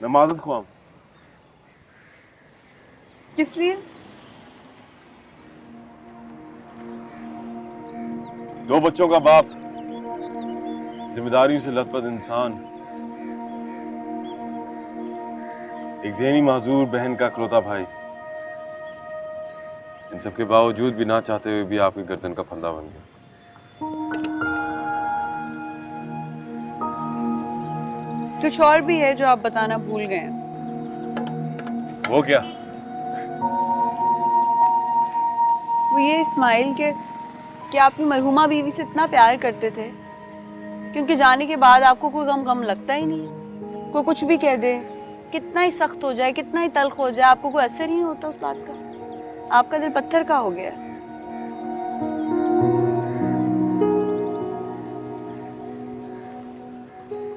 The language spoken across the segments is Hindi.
मैं मादत ख्वाह। किस लिए? दो बच्चों का बाप, जिम्मेदारियों से लथपथ इंसान, एक ज़हनी माजूर बहन का इकलौता भाई, इन सब के बावजूद भी ना चाहते हुए भी आपकी गर्दन का फंदा बन गया। कुछ और भी है जो आप बताना भूल गए हैं। वो क्या? वो ये इस्माइल के कि आप अपनी मरहुमा बीवी से इतना प्यार करते थे कि उनके जाने के बाद आपको कोई गम लगता ही नहीं। कोई कुछ भी कह दे, कितना ही सख्त हो जाए, कितना ही तल्ख हो जाए, आपको कोई असर ही नहीं होता उस बात का। आपका दिल पत्थर का हो गया है।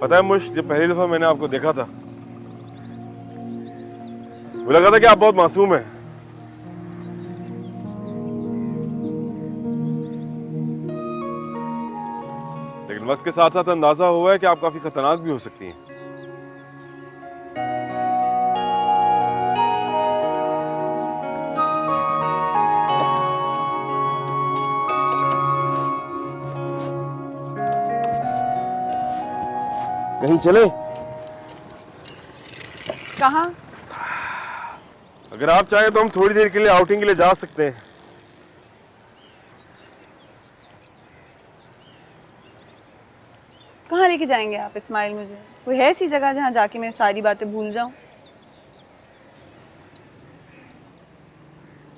पता है मुश, जब पहली दफा मैंने आपको देखा था मुझे लगा था कि आप बहुत मासूम हैं। लेकिन वक्त के साथ साथ अंदाजा हुआ है कि आप काफी खतरनाक भी हो सकती हैं। कहीं चले? कहाँ? अगर आप चाहें तो हम थोड़ी देर के लिए आउटिंग के लिए जा सकते हैं। कहाँ लेके जाएंगे आप इस्माइल मुझे? कोई है ऐसी जगह जहाँ जाके मैं सारी बातें भूल जाऊं?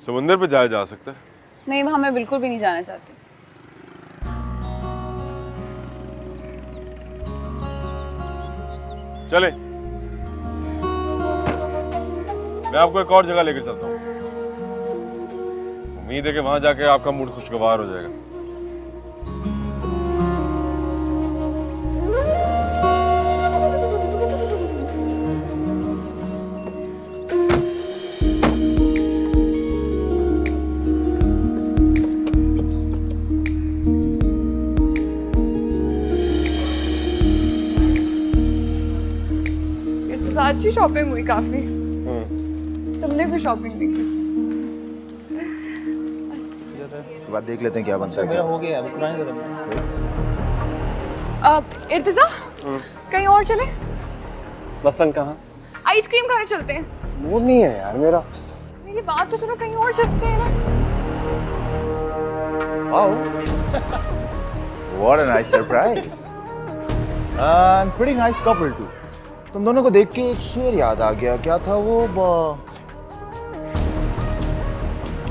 समुंदर पे जाया जा सकता है। नहीं, वहां मैं बिल्कुल भी नहीं जाना चाहती। चले, मैं आपको एक और जगह लेकर चलता हूँ। उम्मीद है कि वहां जाके आपका मूड खुशगवार हो जाएगा। अच्छी शॉपिंग हुई काफी। तुमने भी शॉपिंग की? इसके बाद देख लेते हैं क्या बनता है। मेरा हो गया, पुरानी तरफ। इर्तिजा, कहीं और चले? मसलन कहाँ? आइसक्रीम खाने चलते हैं। मूड नहीं है यार मेरा। मेरी बात तो सुनो, कहीं और चलते हैं ना। Wow. What a nice surprise. And pretty nice couple too. तुम दोनों को देख के एक शेर याद आ गया। क्या था वो?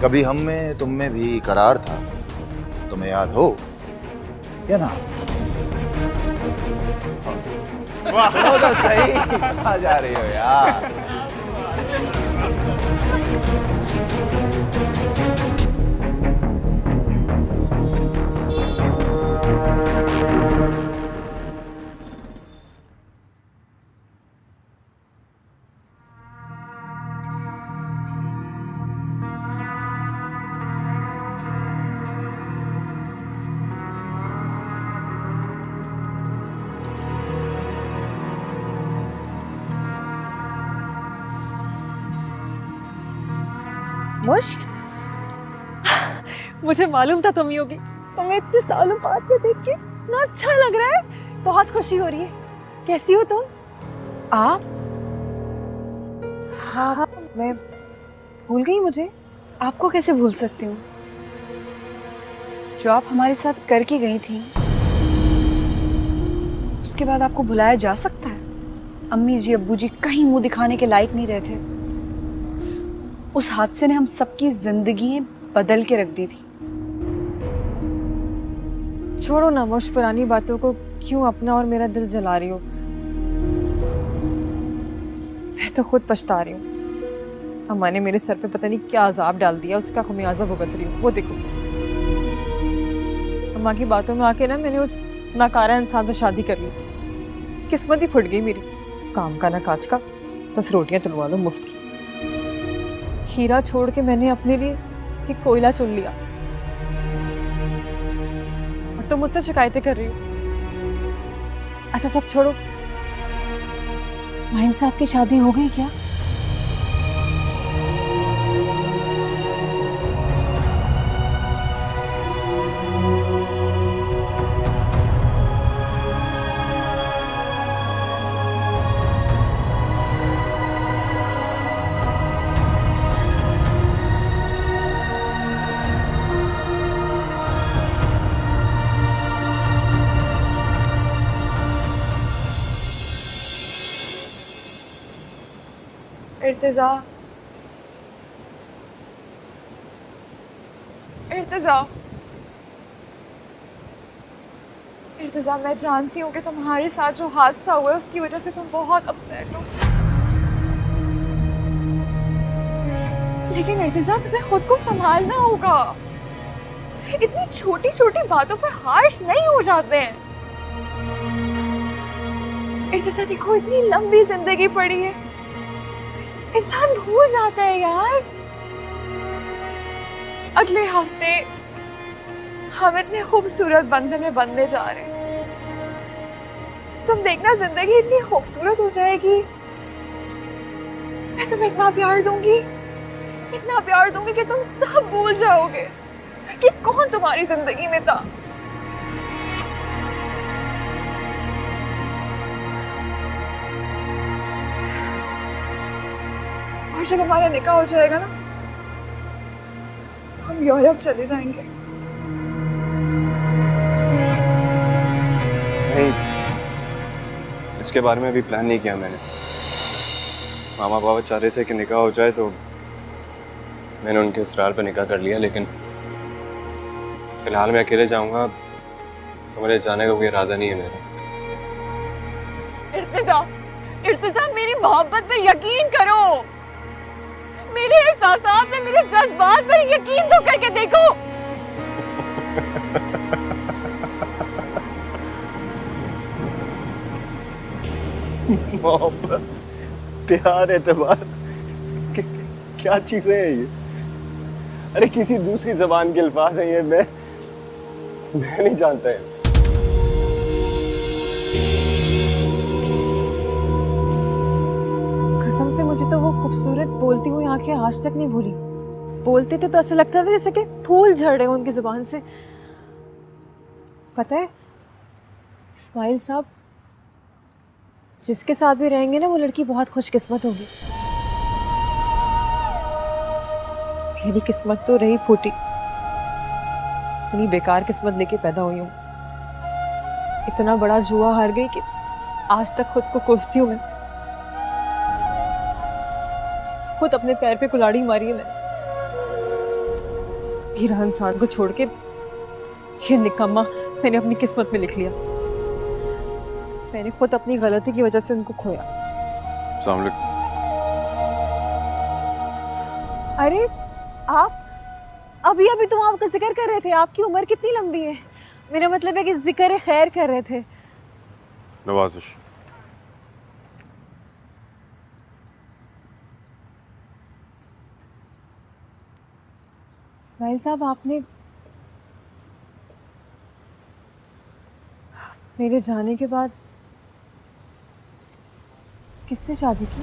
कभी हम में तुम में भी करार था, तुम्हें याद हो या ना? सुनो तो सही, कहाँ जा रही हो यार? मुश्क, मुझे मालूम था तुम ही होगी। तुम्हें इतने सालों बाद में देख के इतना अच्छा लग रहा है, बहुत खुशी हो रही है। कैसी हो तुम? आप? हाँ, मैं भूल गई मुझे। आपको कैसे भूल सकती हूँ? जो आप हमारे साथ करके गई थी, उसके बाद आपको भुलाया जा सकता है? अम्मी जी, अब्बू जी कहीं मुंह दिखाने के लायक नहीं रहे थे। उस हादसे ने हम सबकी जिंदगी बदल के रख दी थी। छोड़ो ना मुश, पुरानी बातों को क्यों अपना और मेरा दिल जला रही हो? मैं तो खुद पछता रही हूँ। अम्मा ने मेरे सर पे पता नहीं क्या अजाब डाल दिया, उसका खमियाजा भुगत रही हूँ। वो देखो, अम्मा की बातों में आके ना मैंने उस नाकारा इंसान से शादी कर ली। किस्मत ही फुट गई मेरी। काम का ना काज का, बस रोटियां तुलवा लो मुफ्त की। हीरा छोड़ के मैंने अपने लिए एक कोयला चुन लिया, और तुम मुझसे शिकायतें कर रही हो। अच्छा सब छोड़ो, इस्माइल साहब की शादी हो गई क्या? इर्तिजा, इर्तिजा, इर्तिजा, मैं जानती हूँ कि तुम्हारे साथ जो हादसा हुआ है उसकी वजह से तुम बहुत अपसेट हो, लेकिन इर्तिजा तुम्हें खुद को संभालना होगा। इतनी छोटी छोटी बातों पर हार्श नहीं हो जाते हैं। इर्तिजा देखो, इतनी लंबी जिंदगी पड़ी है, इंसान भूल जाता है यार। अगले हफ्ते हम इतने खूबसूरत बंधन में बंधने जा रहे हैं। तुम देखना, जिंदगी इतनी खूबसूरत हो जाएगी। मैं तुम्हें इतना प्यार दूंगी कि तुम सब भूल जाओगे कि कौन तुम्हारी जिंदगी में था। और जब हमारा निकाह हो जाएगा ना, तो हम यूरोप चले जाएंगे। नहीं, इसके बारे में अभी प्लान नहीं किया मैंने। मामा बाबा चाह रहे थे कि निकाह हो जाए, तो मैंने उनके इसरार पर निकाह कर लिया, लेकिन फिलहाल मैं अकेले जाऊंगा, तो मेरे जाने का कोई इरादा नहीं है मेरा। इर्तिजा, मेरी मोहब्बत पर यकीन करो, मेरे एहसासात में, मेरे जज्बात पर यकीन तो करके देखो। मोहब्बत, प्यार, एतबार, क्या चीजें हैं ये? अरे किसी दूसरी जबान के अल्फाज हैं ये, मैं नहीं जानता है। कसम से मुझे तो वो खूबसूरत बोलती हुई आंखें आज तक नहीं भूली। बोलते थे तो ऐसा लगता था जैसे कि फूल झड़ रहे हो उनकी जुबान से। पता है इस्माइल साहब, जिसके साथ भी रहेंगे ना, वो लड़की बहुत खुशकिस्मत होगी। मेरी किस्मत तो रही फूटी, इतनी बेकार किस्मत लेके पैदा हुई हूँ। इतना बड़ा जुआ हार गई कि आज तक खुद को कोसती हूँ मैं। खुद अपने पैर पे कुल्हाड़ी मारी है मैंने। हीरा इंसान को छोड़ के ये निकम्मा मैंने अपनी किस्मत में लिख लिया। मैंने खुद अपनी गलती की वजह से उनको खोया। अरे आप अभी तुम आपका जिक्र कर रहे थे, आपकी उम्र कितनी लंबी है? मेरा मतलब है कि जिक्र खैर कर रहे थे। नवाजिश, इस्माइल साहब, आपने मेरे जाने के बाद किससे शादी की?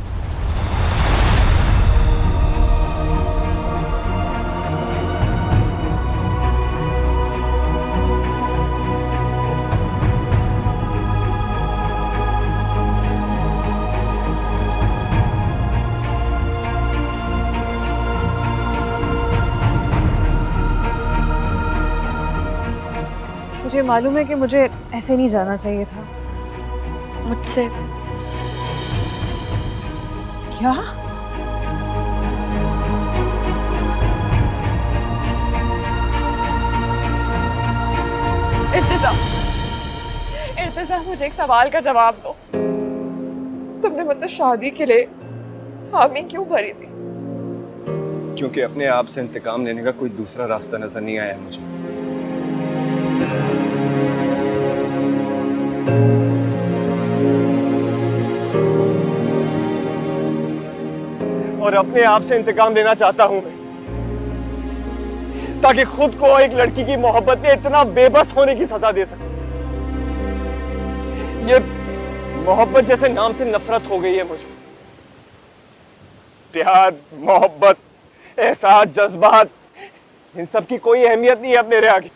मुझे मालूम है कि मुझे ऐसे नहीं जाना चाहिए था। मुझसे। क्या? इर्तिजा, मुझे एक सवाल का जवाब दो। तुमने मुझसे शादी के लिए हामी क्यों भरी थी? क्योंकि अपने आप से इंतकाम लेने का कोई दूसरा रास्ता नजर नहीं आया मुझे। और अपने आप से इंतकाम लेना चाहता हूं मैं, ताकि खुद को एक लड़की की मोहब्बत में इतना बेबस होने की सजा दे सकूं। मोहब्बत जैसे नाम से नफरत हो गई है मुझे। प्यार, मोहब्बत, एहसास, जज्बात, इन सब की कोई अहमियत नहीं है अब मेरे आगे।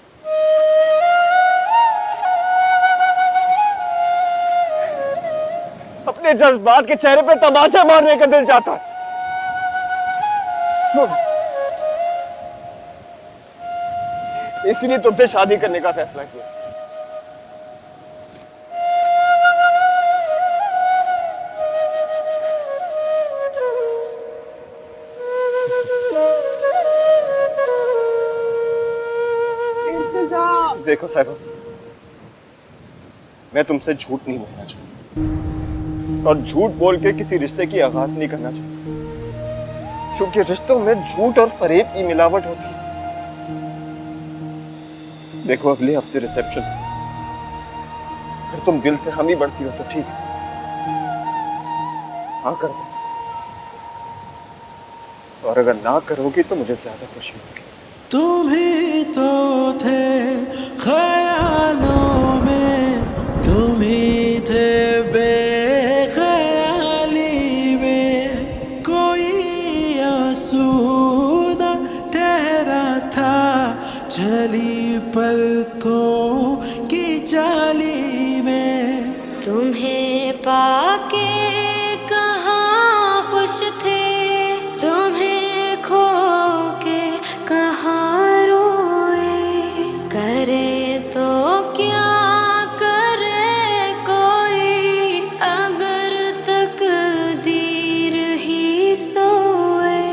अपने जज्बात के चेहरे पे तमाचा मारने का दिल चाहता है। इसीलिए तुमसे शादी करने का फैसला किया। देखो साहिबा, मैं तुमसे झूठ नहीं बोलना चाहता और झूठ बोल के किसी रिश्ते की आगाज नहीं करना चाहता, क्योंकि रिश्तों में झूठ और फरेब की मिलावट होती है। देखो अगले हफ्ते रिसेप्शन, अगर तुम दिल से हामी बढ़ती हो तो ठीक है, हाँ कर दो, और अगर ना करोगी तो मुझे ज्यादा खुशी होगी। तुम ही तो थे ख्यालों में, तुम ही थे बेख्याली में, कोई आसूदा ठहरा था चली पलकों की जाली में। तुम्हें पाके कहाँ खुश थे, तुम्हें खो के कहाँ रोए, करे तो क्या करे कोई, अगर तकदीर ही सोए।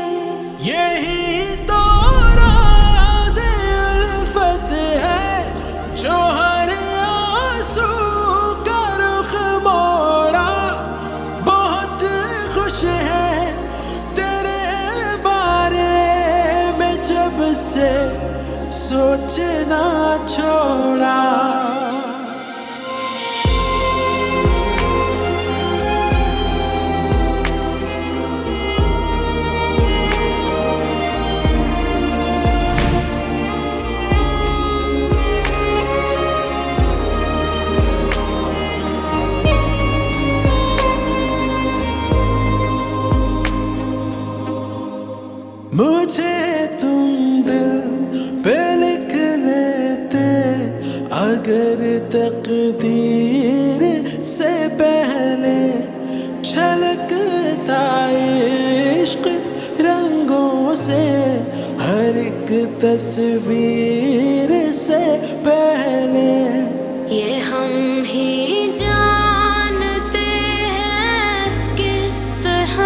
यही तो राज़ उल्फत है जो हर आंसू का रुख मोड़ा। बहुत खुश है तेरे बारे में जब से सोचना छोड़ा। मुझे तुम दिल पे लिख लेते अगर तकदीर से पहले, छलकता इश्क रंगों से हर एक तस्वीर से पहले। ये हम ही जानते हैं किस तरह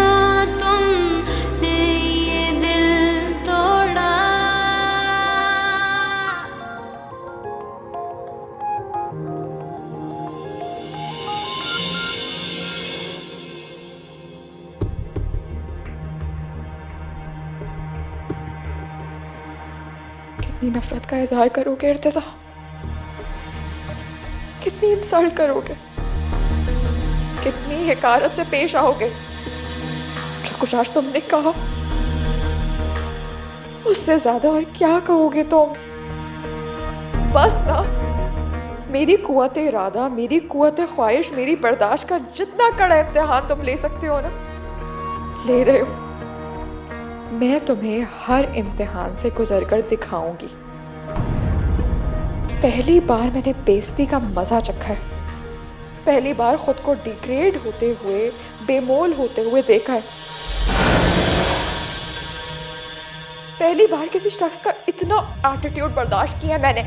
तुमने ये दिल तोड़ा। कितनी नफरत का इजहार करोगे इर्तिजा, कितनी इंसल्ट करोगे, कितनी हकारत से पेश आओगे। जो कुछ आज तुमने कहा उससे ज्यादा और क्या कहोगे तुम। बस ना, मेरी कुव्वत इरादा, मेरी कुव्वत ख्वाहिश, मेरी बर्दाश्त का जितना कड़ा इम्तिहान तुम ले सकते हो ना, ले रहे हो। मैं तुम्हें हर इम्तिहान से गुजरकर दिखाऊंगी। पहली बार मैंने बेइज्जती का मजा चखा है, पहली बार खुद को डिग्रेड होते हुए, बेमोल होते हुए देखा है, पहली बार किसी शख्स का इतना एटीट्यूड बर्दाश्त किया मैंने।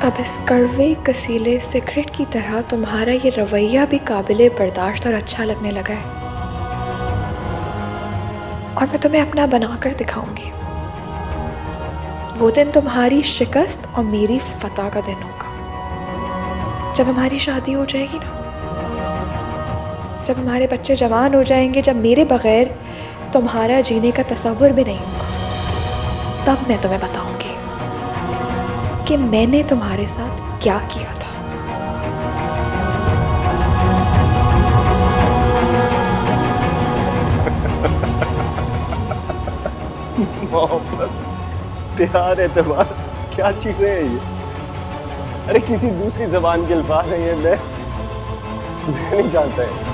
अब इस कड़वे कसीले सिगरेट की तरह तुम्हारा ये रवैया भी काबिले बर्दाश्त और अच्छा लगने लगा है, और मैं तुम्हें अपना बनाकर दिखाऊंगी। वो दिन तुम्हारी शिकस्त और मेरी फतह का दिन होगा। जब हमारी शादी हो जाएगी ना, जब हमारे बच्चे जवान हो जाएंगे, जब मेरे बगैर तुम्हारा जीने का तसव्वुर भी नहीं होगा, तब मैं तुम्हें बताऊंगी कि मैंने तुम्हारे साथ क्या किया था। मोहब्बत, प्यार, एतबार, क्या चीजें हैं ये? अरे किसी दूसरी जबान के अल्फाज हैं ये, मैं नहीं जानता है।